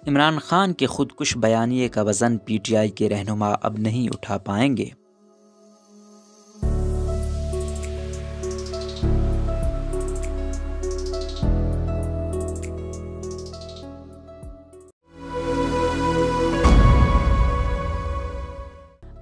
इमरान खान के खुदकुश बयानिए का वज़न पीटीआई के रहनुमा अब नहीं उठा पाएंगे।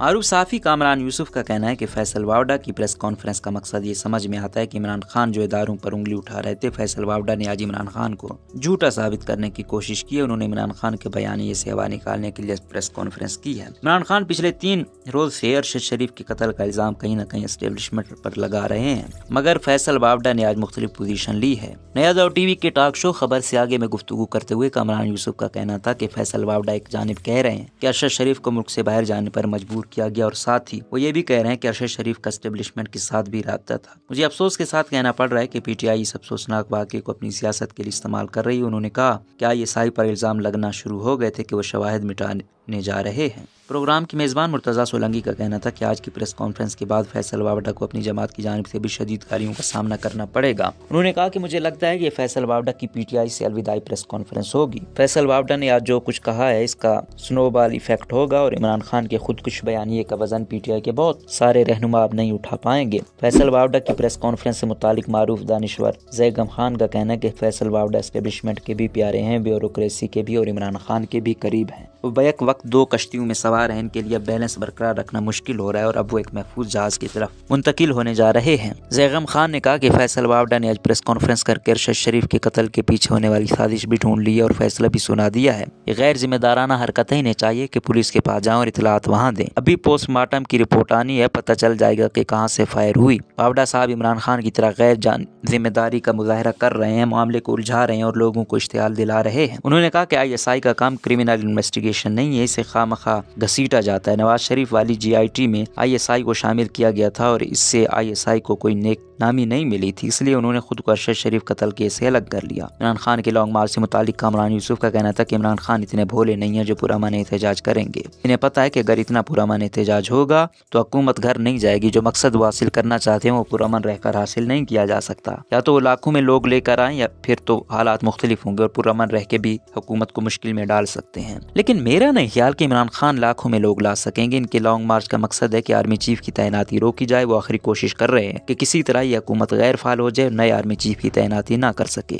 मारूफ साफ़ी कामरान यूसुफ का कहना है कि फैसल वावडा की प्रेस कॉन्फ्रेंस का मकसद ये समझ में आता है कि इमरान खान जो इदारों पर उंगली उठा रहे थे, फैसल वावडा ने आज इमरान खान को झूठा साबित करने की कोशिश की है। उन्होंने इमरान खान के बयानिए से हवा निकालने के लिए प्रेस कॉन्फ्रेंस की है। इमरान खान पिछले 3 रोज से अरशद शरीफ के कत्ल का इल्जाम कहीं न कहीं एस्टेब्लिशमेंट पर लगा रहे हैं, मगर फैसल वावडा ने आज मुख्तलिफ पोजीशन ली है। नया दौर टीवी के टॉक शो खबर से आगे में गुफ्तगू करते हुए कामरान यूसुफ का कहना था कि फैसल वावडा एक जानिब कह रहे हैं कि अरशद शरीफ को मुल्क से बाहर जाने पर मजबूर किया गया और साथ ही वो ये भी कह रहे हैं कि अरशद शरीफ का एस्टेब्लिशमेंट के साथ भी राब्ता था। मुझे अफसोस के साथ कहना पड़ रहा है कि पीटीआई इस अफसोसनाक वाक़े को अपनी सियासत के लिए इस्तेमाल कर रही है। उन्होंने कहा कि ISI पर इल्जाम लगना शुरू हो गए थे कि वो शवाहिद मिटाने जा रहे हैं। प्रोग्राम की मेज़बान मुर्तज़ा सोलंकी का कहना था कि आज की प्रेस कॉन्फ्रेंस के बाद फैसल वावडा को अपनी जमात की जानिब से भी शदीद गालियों का सामना करना पड़ेगा। उन्होंने कहा कि मुझे लगता है कि फैसल वावडा की पीटीआई से अलविदाई प्रेस कॉन्फ्रेंस होगी। फैसल वावडा ने आज जो कुछ कहा है इसका स्नोबॉल इफेक्ट होगा और इमरान खान के खुदकुश बयानिए का वजन पीटीआई के बहुत सारे रहनुमा अब नहीं उठा पाएंगे। फैसल वावडा की प्रेस कॉन्फ्रेंस से मुतालिक मारूफ दानिश्वर जैगम खान का कहना है कि फैसल वावडा एस्टेब्लिशमेंट के भी प्यारे हैं, ब्यूरोक्रेसी के भी और इमरान खान के भी करीब हैं। वो बैक वक्त 2 कश्तियों में सवार हैं, इनके लिए बैलेंस बरकरार रखना मुश्किल हो रहा है और अब वो एक महफूज जहाज की तरफ मुंतकिल होने जा रहे हैं। जैगम खान ने कहा कि फैसल वावडा ने आज प्रेस कॉन्फ्रेंस करके अरशद शरीफ के कत्ल के पीछे होने वाली साजिश भी ढूंढ ली है और फैसला भी सुना दिया है। ये गैर जिम्मेदाराना हरकतें इन्हें चाहिए कि पुलिस के पास जाएं और इतलात वहां दें। अभी पोस्टमार्टम की रिपोर्ट आनी है, पता चल जाएगा कि कहां से फायर हुई। वावडा साहब इमरान खान की तरह गैर जिम्मेदारी का मुजाहरा कर रहे हैं, मामले को उलझा रहे हैं और लोगों को इश्तियाल दिला रहे हैं। उन्होंने कहा कि ISI का काम क्रिमिनल इन्वेस्टिगेशन नहीं है, इसे खामखा घसीटा जाता है। नवाज शरीफ वाली GIT में ISI को शामिल किया गया था और इससे ISI को कोई नेक नामी नहीं मिली थी, इसलिए उन्होंने खुद को अरशद शरीफ कत्ल केस से अलग कर लिया। इमरान खान के लॉन्ग मार्च से मुतालिक कामरान यूसुफ का कहना था कि इमरान खान इतने भोले नहीं है जो पुरअमन एहतजाज करेंगे। इन्हें पता है कि अगर इतना पुरअमन एहतजाज होगा तो हुकूमत घर नहीं जाएगी। जो मकसद वो हासिल करना चाहते हैं वो पुरअमन रहकर हासिल नहीं किया जा सकता। या तो वो लाखों में लोग लेकर आए या फिर तो हालात मुख्तलिफ होंगे और पुरअमन रह के भी हुकूमत को मुश्किल में डाल सकते हैं। लेकिन मेरा नहीं ख्याल कि इमरान खान लाखों में लोग ला सकेंगे। इनके लॉन्ग मार्च का मकसद है कि आर्मी चीफ की तैनाती रोकी जाए। वो आखिरी कोशिश कर रहे हैं कि किसी तरह ये हुकूमत गैर फाल हो जाए, नए आर्मी चीफ की तैनाती ना कर सके।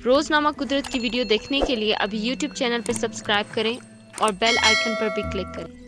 रोजनामा कुदरत की वीडियो देखने के लिए अभी YouTube चैनल पर सब्सक्राइब करें और बेल आइकन पर भी क्लिक करें।